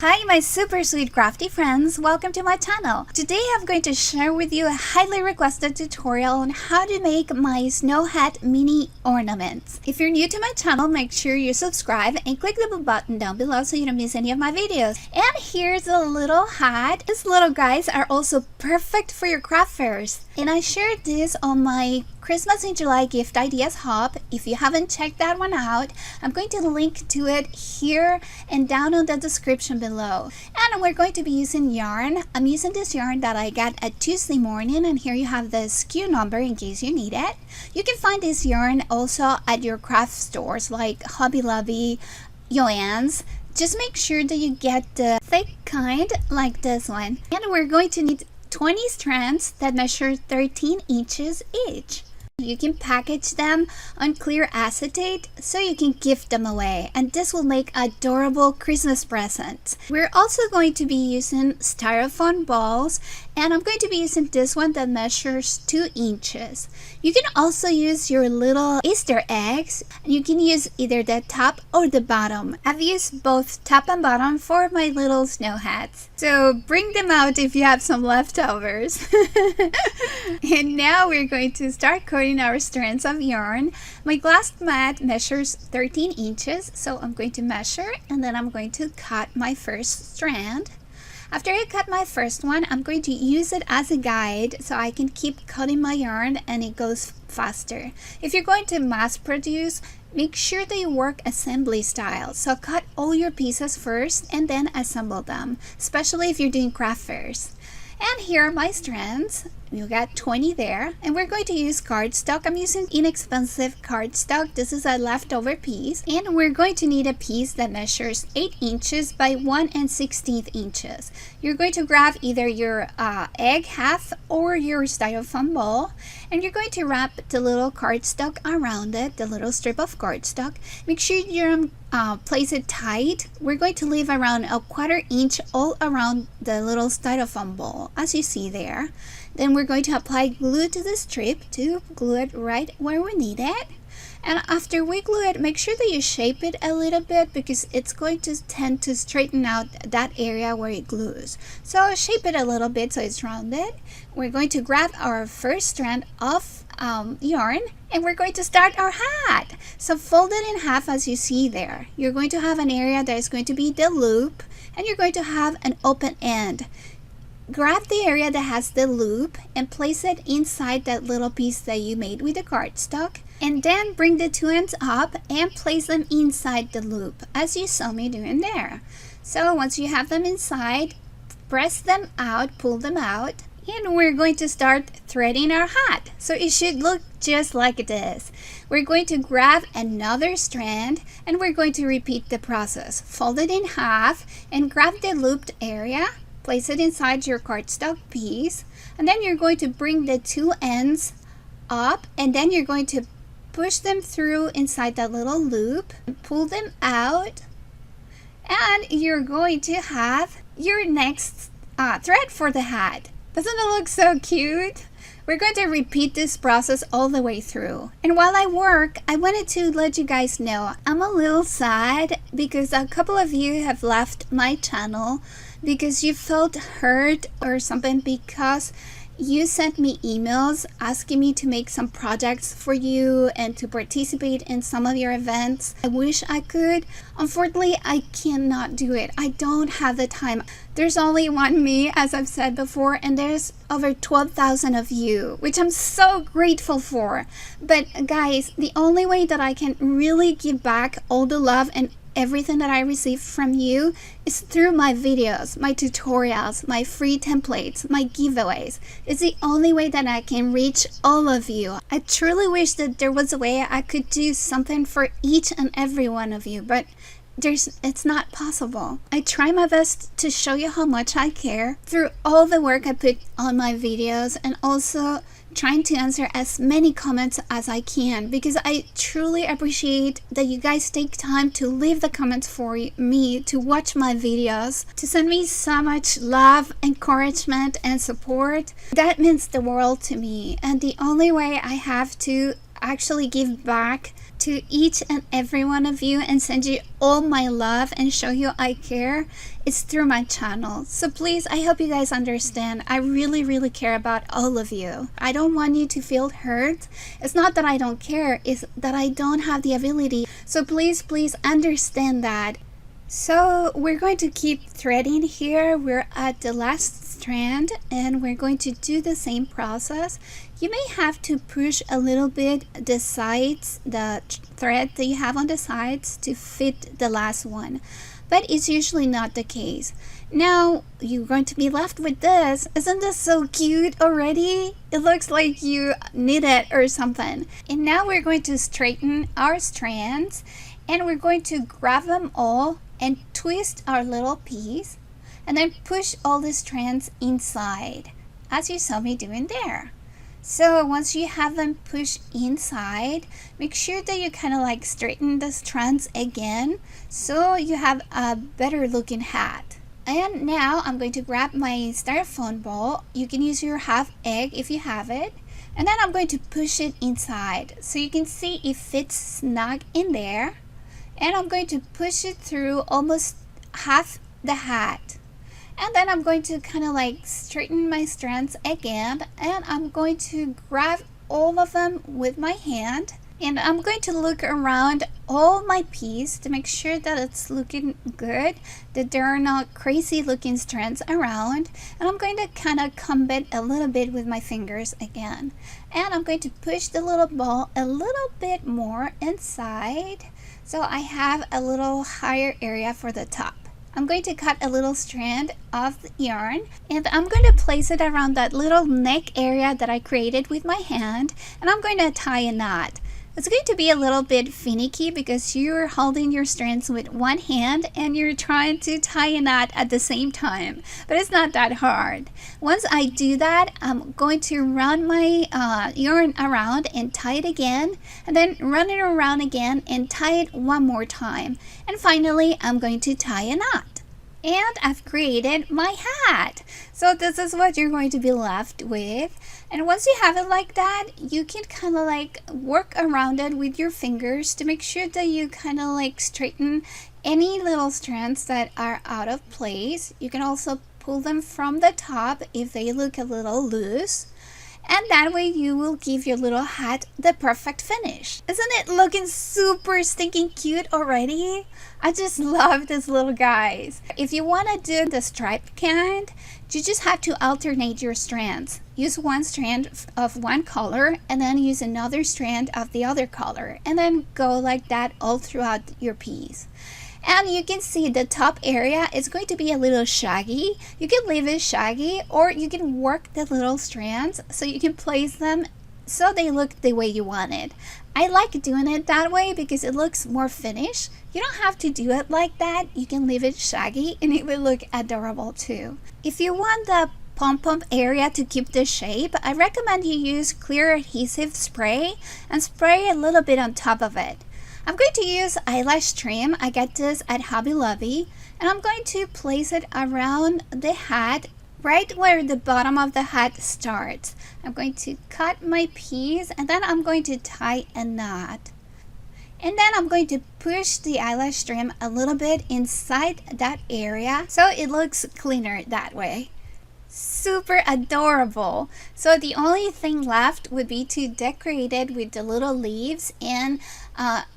Hi my super sweet crafty friends, welcome to my channel. Today I'm going to share with you a highly requested tutorial on how to make my snow hat mini ornaments. If you're new to my channel, make sure you subscribe and click the bell button down below so you don't miss any of my videos. And here's a little hat. These little guys are also perfect for your craft fairs. And I shared this on my Christmas in July gift ideas hub. If you haven't checked that one out, I'm going to link to it here and down in the description below. And we're going to be using yarn. I'm using this yarn that I got at Tuesday morning, and here you have the SKU number in case you need it. You can find this yarn also at your craft stores like Hobby Lobby, Joann's. Just make sure that you get the thick kind like this one. And we're going to need 20 strands that measure 13 inches each. You can package them on clear acetate so you can gift them away, and this will make adorable Christmas presents. We're also going to be using styrofoam balls, and I'm going to be using this one that measures 2 inches. You can also use your little Easter eggs. You can use either the top or the bottom. I've used both top and bottom for my little snow hats, so bring them out if you have some leftovers. And now we're going to start cutting our strands of yarn. My glass mat measures 13 inches, so I'm going to measure and then I'm going to cut my first strand. After I cut my first one, I'm going to use it as a guide so I can keep cutting my yarn and it goes faster. If you're going to mass produce, make sure that you work assembly style. So cut all your pieces first and then assemble them, especially if you're doing craft fairs. And here are my strands. You got 20 there, and we're going to use cardstock. I'm using inexpensive cardstock. This is a leftover piece, and we're going to need a piece that measures 8 inches by 1 1/16 inches. You're going to grab either your egg half or your styrofoam ball, and you're going to wrap the little cardstock around it, the little strip of cardstock. Make sure you place it tight. We're going to leave around a 1/4 inch all around the little styrofoam ball, as you see there. Then we're going to apply glue to the strip to glue it right where we need it. And after we glue it, make sure that you shape it a little bit because it's going to tend to straighten out that area where it glues. So shape it a little bit so it's rounded. We're going to grab our first strand of yarn and we're going to start our hat. So fold it in half as you see there. You're going to have an area that is going to be the loop, and you're going to have an open end. Grab the area that has the loop and place it inside that little piece that you made with the cardstock, and then bring the two ends up and place them inside the loop as you saw me doing there. So once you have them inside, press them out, pull them out, and we're going to start threading our hat. So it should look just like this. We're going to grab another strand and we're going to repeat the process. Fold it in half and grab the looped area. Place it inside your cardstock piece, and then you're going to bring the two ends up, and then you're going to push them through inside that little loop, pull them out, and you're going to have your next thread for the hat. Doesn't it look so cute? We're going to repeat this process all the way through. And while I work, I wanted to let you guys know I'm a little sad because a couple of you have left my channel because you felt hurt or something, because you sent me emails asking me to make some projects for you and to participate in some of your events. I wish I could. Unfortunately, I cannot do it. I don't have the time. There's only one me, as I've said before, and there's over 12,000 of you, which I'm so grateful for. But guys, the only way that I can really give back all the love and everything that I receive from you is through my videos, my tutorials, my free templates, my giveaways. It's the only way that I can reach all of you. I truly wish that there was a way I could do something for each and every one of you, but it's not possible. I try my best to show you how much I care through all the work I put on my videos, and also trying to answer as many comments as I can, because I truly appreciate that you guys take time to leave the comments for me, to watch my videos, to send me so much love, encouragement, and support. That means the world to me, and the only way I have to actually give back to each and every one of you and send you all my love and show you I care is through my channel. So please, I hope you guys understand. I really care about all of you. I don't want you to feel hurt. It's not that I don't care, it's that I don't have the ability. So please understand that. So we're going to keep threading here. We're at the last strand and we're going to do the same process. You may have to push a little bit the sides, the thread that you have on the sides to fit the last one, but it's usually not the case. Now you're going to be left with this. Isn't this so cute already? It looks like you knit it or something. And now we're going to straighten our strands and we're going to grab them all and twist our little piece and then push all the strands inside as you saw me doing there. So once you have them pushed inside, make sure that you kind of like straighten the strands again so you have a better looking hat. And now I'm going to grab my styrofoam ball. You can use your half egg if you have it. And then I'm going to push it inside so you can see it fits snug in there. And I'm going to push it through almost half the hat. And then I'm going to kind of like straighten my strands again. And I'm going to grab all of them with my hand. And I'm going to look around all my piece to make sure that it's looking good, that there are not crazy looking strands around. And I'm going to kind of comb it a little bit with my fingers again. And I'm going to push the little ball a little bit more inside, so I have a little higher area for the top. I'm going to cut a little strand of the yarn and I'm going to place it around that little neck area that I created with my hand, and I'm going to tie a knot. It's going to be a little bit finicky because you're holding your strands with one hand and you're trying to tie a knot at the same time, but it's not that hard. Once I do that, I'm going to run my yarn around and tie it again, and then run it around again and tie it one more time. And finally, I'm going to tie a knot. And I've created my hat. So this is what you're going to be left with. And once you have it like that, you can kind of like work around it with your fingers to make sure that you kind of like straighten any little strands that are out of place. You can also pull them from the top if they look a little loose. And that way you will give your little hat the perfect finish. Isn't it looking super stinking cute already? I just love these little guys. If you want to do the striped kind, you just have to alternate your strands. Use one strand of one color and then use another strand of the other color, and then go like that all throughout your piece. And you can see the top area is going to be a little shaggy. You can leave it shaggy, or you can work the little strands so you can place them so they look the way you want it. I like doing it that way because it looks more finished. You don't have to do it like that. You can leave it shaggy and it will look adorable too. If you want the pom-pom area to keep the shape, I recommend you use clear adhesive spray and spray a little bit on top of it. I'm going to use eyelash trim. I got this at Hobby Lobby, and I'm going to place it around the hat right where the bottom of the hat starts. I'm going to cut my piece and then I'm going to tie a knot. And then I'm going to push the eyelash trim a little bit inside that area so it looks cleaner that way. Super adorable. So the only thing left would be to decorate it with the little leaves and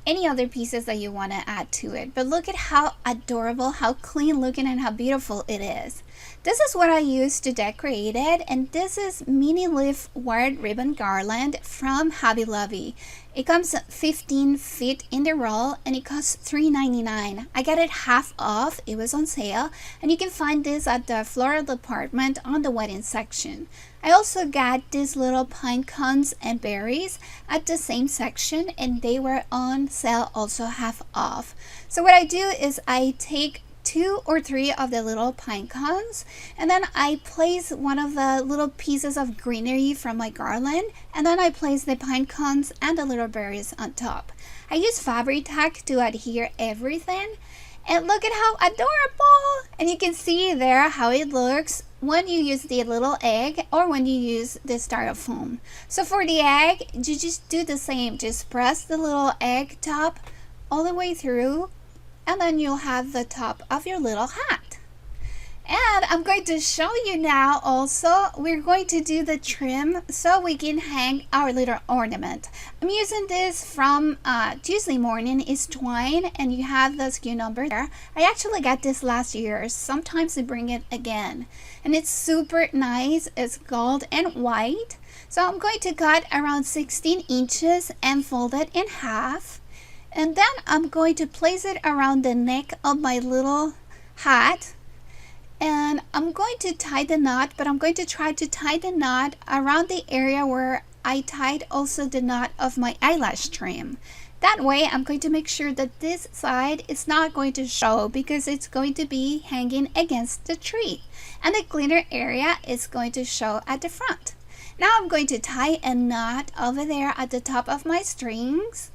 any other pieces that you want to add to it. But look at how adorable, how clean looking, and how beautiful it is. This is what I used to decorate it, and this is mini leaf wired ribbon garland from Hobby Lobby. It comes 15 feet in the roll and it costs $3.99. I got it half off. It was on sale, and you can find this at the floral department on the wedding section. I also got these little pine cones and berries at the same section, and they were on sale also half off. So what I do is I take 2 or 3 of the little pine cones, and then I place one of the little pieces of greenery from my garland, and then I place the pine cones and the little berries on top. I use fabric tack to adhere everything, and look at how adorable! And you can see there how it looks when you use the little egg or when you use the styrofoam. So for the egg, you just do the same. Just press the little egg top all the way through, and then you'll have the top of your little hat. And I'm going to show you now also, we're going to do the trim so we can hang our little ornament. I'm using this from Tuesday Morning. It's twine, and you have the SKU number there. I actually got this last year. Sometimes they bring it again. And it's super nice. It's gold and white. So I'm going to cut around 16 inches and fold it in half. And then I'm going to place it around the neck of my little hat. And I'm going to tie the knot, but I'm going to try to tie the knot around the area where I tied also the knot of my eyelash trim. That way, I'm going to make sure that this side is not going to show because it's going to be hanging against the tree. And the glitter area is going to show at the front. Now I'm going to tie a knot over there at the top of my strings.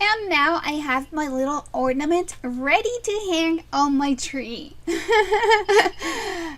And now I have my little ornament ready to hang on my tree.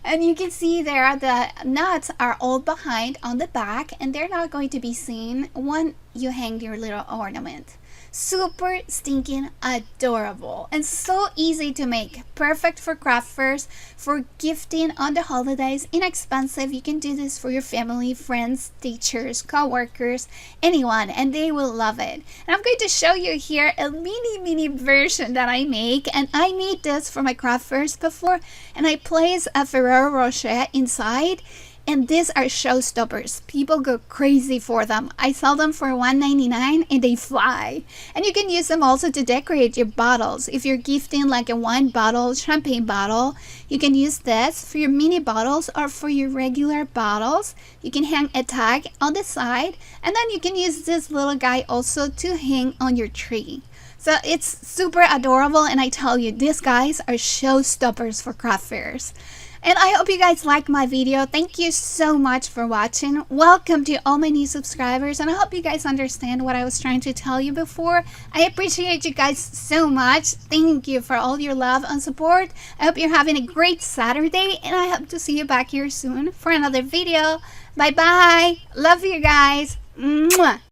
And you can see there the knots are all behind on the back, and they're not going to be seen when you hang your little ornament. Super stinking adorable and so easy to make. Perfect for craft fairs, for gifting on the holidays. Inexpensive. You can do this for your family, friends, teachers, co-workers, anyone, and they will love it. And I'm going to show you here a mini version that I make, and I made this for my craft fairs before, and I place a Ferrero Rocher inside. And these are showstoppers. People go crazy for them. I sell them for $1.99 and they fly. And you can use them also to decorate your bottles. If you're gifting like a wine bottle, champagne bottle, you can use this for your mini bottles or for your regular bottles. You can hang a tag on the side, and then you can use this little guy also to hang on your tree. So it's super adorable, and I tell you, these guys are showstoppers for craft fairs. And I hope you guys like my video. Thank you so much for watching. Welcome to all my new subscribers, and I hope you guys understand what I was trying to tell you before. I appreciate you guys so much. Thank you for all your love and support. I hope you're having a great Saturday, and I hope to see you back here soon for another video. Bye bye. Love you guys. Mwah.